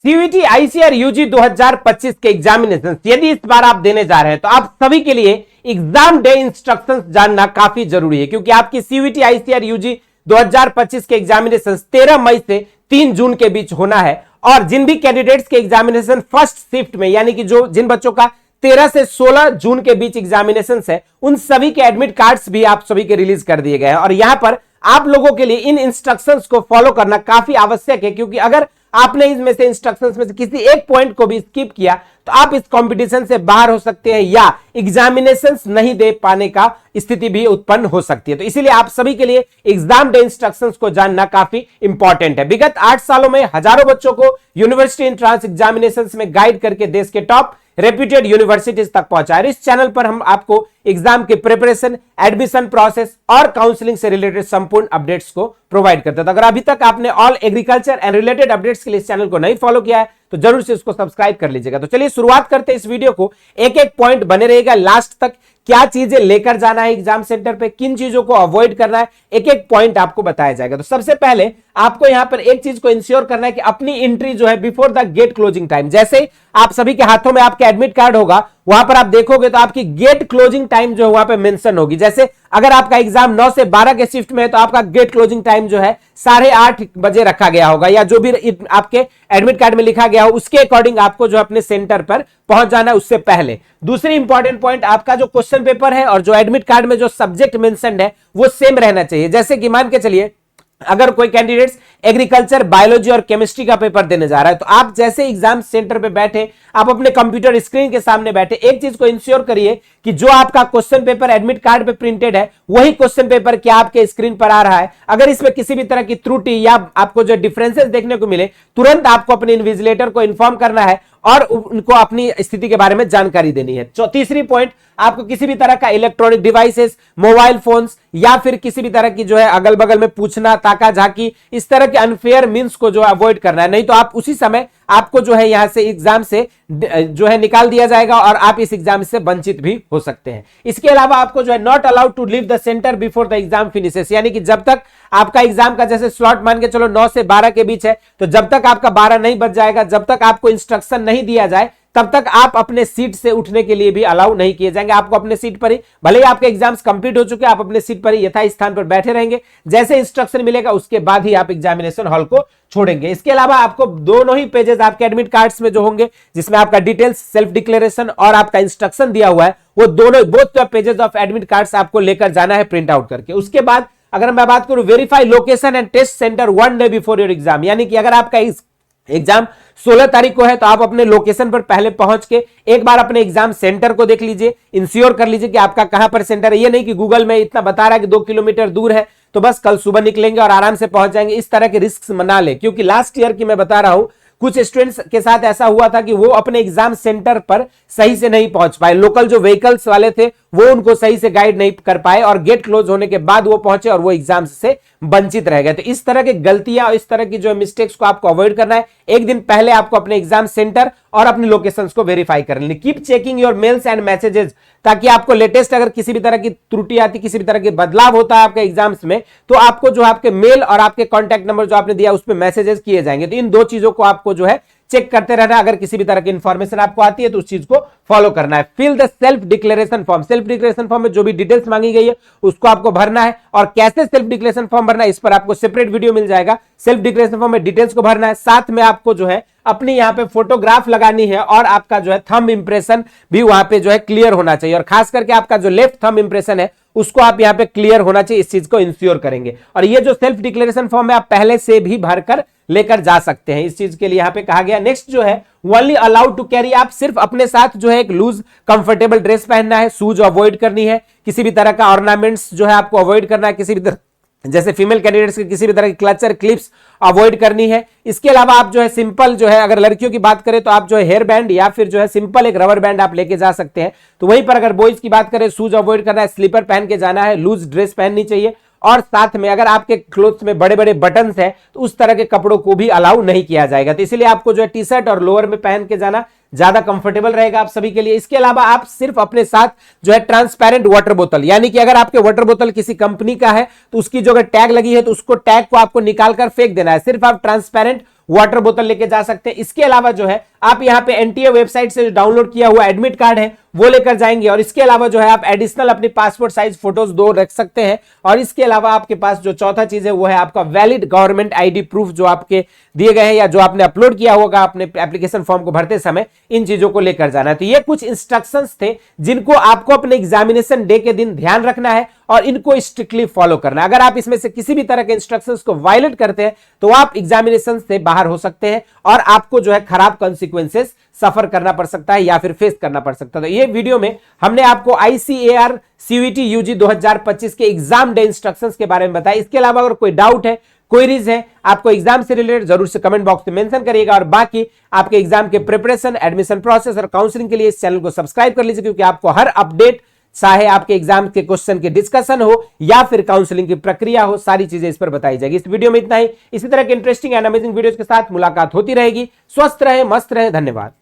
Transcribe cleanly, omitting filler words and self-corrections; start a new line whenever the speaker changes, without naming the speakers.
CUET ICR UG 2025 के examination यदि इस बार आप देने जा रहे हैं तो आप सभी के लिए एग्जाम डे इंस्ट्रक्शंस जानना काफी जरूरी है, क्योंकि आपकी सीयूईटी आईसीआर यूजी 2025 के एग्जामिनेशन 13 मई से 3 जून के बीच होना है। और जिन भी कैंडिडेट्स के एग्जामिनेशन फर्स्ट शिफ्ट में, यानी कि जो जिन बच्चों का 13 से 16 जून के बीच एग्जामिनेशन है, उन सभी के एडमिट कार्ड्स भी आप सभी के रिलीज कर दिए गए हैं। और यहां पर आप लोगों के लिए इन इंस्ट्रक्शंस को फॉलो करना काफी आवश्यक है, क्योंकि अगर आपने इसमें से इंस्ट्रक्शंस में से किसी एक पॉइंट को भी स्किप किया तो आप इस कंपटीशन से बाहर हो सकते हैं या एग्जामिनेशंस नहीं दे पाने का स्थिति भी उत्पन्न हो सकती है। तो इसीलिए आप सभी के लिए एग्जाम डे इंस्ट्रक्शंस को जानना काफी इंपॉर्टेंट है। विगत 8 सालों में हजारों बच्चों को यूनिवर्सिटी एंट्रेंस एग्जामिनेशंस में गाइड करके देश के टॉप रेप्यूटेड यूनिवर्सिटीज तक पहुंचा। इस चैनल पर हम आपको एग्जाम के प्रिपरेशन, एडमिशन प्रोसेस और काउंसलिंग से रिलेटेड संपूर्ण अपडेट्स को प्रोवाइड करते हैं। तो अगर अभी तक आपने all agriculture and related updates के लिए इस चैनल को नहीं फॉलो किया है तो जरूर से इसको सब्सक्राइब कर लीजिएगा। तो चलिए शुरुआत करते हैं इस वीडियो को। एक एक पॉइंट बने रहेगा लास्ट तक, क्या चीजें लेकर जाना है एग्जाम सेंटर पे, किन चीजों को अवॉइड करना है, एक एक पॉइंट आपको बताया जाएगा। तो सबसे पहले आपको यहां पर एक चीज को इंश्योर करना है कि अपनी एंट्री जो है before the gate closing time, जैसे आप सभी के हाथों में आपका एडमिट कार्ड होगा वहां पर आप देखोगे तो आपकी गेट क्लोजिंग टाइम जो है वहां पे मेंशन होगी। जैसे अगर आपका एग्जाम 9 से 12 के शिफ्ट में है तो आपका गेट क्लोजिंग टाइम जो है 8:30 बजे रखा गया होगा, या जो भी आपके एडमिट कार्ड में लिखा गया हो उसके अकॉर्डिंग आपको जो अपने सेंटर पर पहुंच जाना है उससे पहले। दूसरी इंपॉर्टेंट पॉइंट, आपका जो क्वेश्चन पेपर है और जो एडमिट कार्ड में जो सब्जेक्ट मेंशन्ड है वो सेम रहना चाहिए। जैसे कि मान के चलिए अगर कोई कैंडिडेट्स एग्रीकल्चर, बायोलॉजी और केमिस्ट्री का पेपर देने जा रहा है तो आप जैसे एग्जाम सेंटर पे बैठे, आप अपने कंप्यूटर स्क्रीन के सामने बैठे, एक चीज को इंश्योर करिए कि जो आपका क्वेश्चन पेपर एडमिट कार्ड पे प्रिंटेड है वही क्वेश्चन पेपर क्या आपके स्क्रीन पर आ रहा है। अगर इसमें किसी भी तरह की त्रुटि या आपको जो डिफरेंसेस देखने को मिले, तुरंत आपको अपने इन्विजिलेटर को इन्फॉर्म करना है और उनको अपनी स्थिति के बारे में जानकारी देनी है। तीसरी पॉइंट, आपको किसी भी तरह का इलेक्ट्रॉनिक डिवाइसेस, मोबाइल फोन्स या फिर किसी भी तरह की जो है अगल बगल में पूछना, ताका झाकी, इस तरह के अनफेयर मीन्स को जो अवॉइड करना है, नहीं तो आप उसी समय आपको जो है यहां से एग्जाम से जो है निकाल दिया जाएगा और आप इस एग्जाम से वंचित भी हो सकते हैं। इसके अलावा आपको जो है not allowed to leave the centre before the exam finishes, यानी कि जब तक आपका एग्जाम का जैसे स्लॉट मान के चलो 9 से 12 के बीच है, तो जब तक आपका 12 नहीं बज जाएगा, जब तक आपको इंस्ट्रक्शन नहीं दिया जाए तब तक आप अपने सीट से उठने के लिए भी अलाउ नहीं किए जाएंगे। आपको अपने सीट पर ही, भले ही आपके एग्जाम्स कंप्लीट हो चुके हैं, आप अपने सीट पर ही यथा स्थान पर बैठे रहेंगे। जैसे इंस्ट्रक्शन मिलेगा उसके बाद ही आप एग्जामिनेशन हॉल को छोड़ेंगे। इसके अलावा आपको दोनों ही पेजेस आपके एडमिट कार्ड्स में जो होंगे, जिसमें आपका डिटेल्स, सेल्फ डिक्लेरेशन और आपका इंस्ट्रक्शन दिया हुआ है, वो दोनों both pages of admit cards आपको लेकर जाना है प्रिंट आउट करके। उसके बाद अगर मैं बात करूं verify location and test centre 1 day before your exam, यानी कि अगर आपका एग्जाम 16 तारीख को है तो आप अपने लोकेशन पर पहले पहुंच के एक बार अपने एग्जाम सेंटर को देख लीजिए, इंश्योर कर लीजिए कि आपका कहां पर सेंटर है। ये नहीं कि गूगल में इतना बता रहा है कि 2 किलोमीटर दूर है तो बस कल सुबह निकलेंगे और आराम से पहुंच जाएंगे, इस तरह के रिस्क ना ले। क्योंकि लास्ट ईयर की मैं बता रहा हूं कुछ स्टूडेंट्स के साथ ऐसा हुआ था कि वो अपने एग्जाम सेंटर पर सही से नहीं पहुंच पाए, लोकल जो व्हीकल्स वाले थे वो उनको सही से गाइड नहीं कर पाए और गेट क्लोज होने के बाद वो पहुंचे और वो एग्जाम से वंचित रह गए। तो इस तरह की गलतियां और इस तरह की जो मिस्टेक्स को आपको अवॉइड करना है। एक दिन पहले आपको अपने एग्जाम सेंटर और अपनी लोकेशंस को वेरीफाई कर लेनी। Keep checking your mails and messages, ताकि आपको लेटेस्ट अगर किसी भी तरह की त्रुटि आती, किसी भी तरह के बदलाव होता है आपके एग्जाम्स में, तो आपको जो आपके मेल और आपके कॉन्टैक्ट नंबर जो आपने दिया उसमें मैसेजेस किए जाएंगे। तो इन दो चीजों को आपको जो है चेक करते रहना। अगर किसी भी तरह की इंफॉर्मेशन आपको आती है तो उस चीज को फॉलो करना है। Fill the self declaration form, self declaration form में जो भी डिटेल्स मांगी गई है उसको आपको भरना है। और कैसे सेल्फ डिक्लेरेशन फॉर्म भरना है इस पर आपको सेपरेट वीडियो मिल जाएगा। सेल्फ डिक्लेरेशन फॉर्म में डिटेल्स को भरना है, साथ में आपको जो है अपनी यहां पे फोटोग्राफ लगानी है और आपका जो है थंब इंप्रेशन भी वहां पे जो है क्लियर होना चाहिए। और खास करके आपका जो लेफ्ट थंब इंप्रेशन है उसको आप यहां पे क्लियर होना चाहिए, इस चीज को इंश्योर करेंगे। और ये जो सेल्फ डिक्लेरेशन फॉर्म है आप पहले से भी भरकर लेकर जा सकते हैं, इस चीज के लिए यहां पे कहा गया। नेक्स्ट जो है ओनली अलाउड टू कैरी, आप सिर्फ अपने साथ जो है एक लूज कंफर्टेबल ड्रेस पहनना है, शूज अवॉइड करनी है, किसी भी तरह का ऑर्नामेंट्स जो है आपको अवॉइड करना है, किसी भी तरह जैसे फीमेल कैंडिडेट्स के किसी भी तरह की क्लचर क्लिप्स अवॉइड करनी है। इसके अलावा आप जो है सिंपल जो है, अगर लड़कियों की बात करें तो आप जो है हेयर बैंड या फिर जो है सिंपल एक रबर बैंड आप लेके जा सकते हैं। तो वहीं पर अगर बॉयज की बात करें शूज अवॉइड करना है, स्लीपर पहन के जाना है, लूज ड्रेस पहननी चाहिए। और साथ में अगर आपके क्लोथ्स में बड़े बड़े बटन्स हैं तो उस तरह के कपड़ों को भी अलाउ नहीं किया जाएगा। तो इसलिए आपको जो है टी शर्ट और लोअर में पहन के जाना ज्यादा कंफर्टेबल रहेगा आप सभी के लिए। इसके अलावा आप सिर्फ अपने साथ जो है ट्रांसपेरेंट वाटर बोतल, यानी कि अगर आपके वाटर बोतल किसी कंपनी का है तो उसकी जो अगर टैग लगी है तो उसको टैग को आपको निकाल कर फेंक देना है। सिर्फ आप ट्रांसपेरेंट वाटर बोतल लेके जा सकते हैं। इसके अलावा जो है आप यहाँ पे एनटीए वेबसाइट से डाउनलोड किया हुआ एडमिट कार्ड है वो लेकर जाएंगे, और इसके अलावा जो है आप एडिशनल अपनी पासपोर्ट साइज फोटोज 2 रख सकते हैं। और इसके अलावा आपके पास जो चौथा चीज है वो है आपका वैलिड गवर्नमेंट आईडी प्रूफ जो आपके दिए गए हैं या जो आपने अपलोड किया होगा अपने एप्लीकेशन फॉर्म को भरते समय, इन चीजों को लेकर जाना है। तो ये कुछ इंस्ट्रक्शंस थे जिनको आपको अपने एग्जामिनेशन डे के दिन ध्यान रखना है और इनको स्ट्रिक्टली फॉलो करना है। अगर आप इसमें से किसी भी तरह के इंस्ट्रक्शंस को वायलेट करते हैं तो आप एग्जामिनेशन से बाहर हो सकते हैं और आपको जो है खराब कॉन्सिक्वेंसेस सफर करना पड़ सकता है या फिर फेस करना पड़ सकता है। तो ये वीडियो में हमने आपको ICAR CUET UG 2025 के एग्जाम डे इंस्ट्रक्शंस के बारे में बताया। इसके अलावा अगर कोई डाउट है, क्वेरीज है आपको एग्जाम से रिलेटेड, जरूर से कमेंट बॉक्स में मेंशन करिएगा। और बाकी आपके एग्जाम के प्रिपरेशन, एडमिशन प्रोसेस और काउंसलिंग के लिए इस चैनल को सब्सक्राइब कर लीजिए, क्योंकि आपको हर अपडेट, चाहे आपके एग्जाम के क्वेश्चन के डिस्कशन हो या फिर काउंसलिंग की प्रक्रिया हो, सारी चीजें इस पर बताई जाएगी। इस वीडियो में इतना ही। इसी तरह के इंटरेस्टिंग एंड अमेजिंग वीडियोज के साथ मुलाकात होती रहेगी। स्वस्थ रहे, मस्त रहे, धन्यवाद।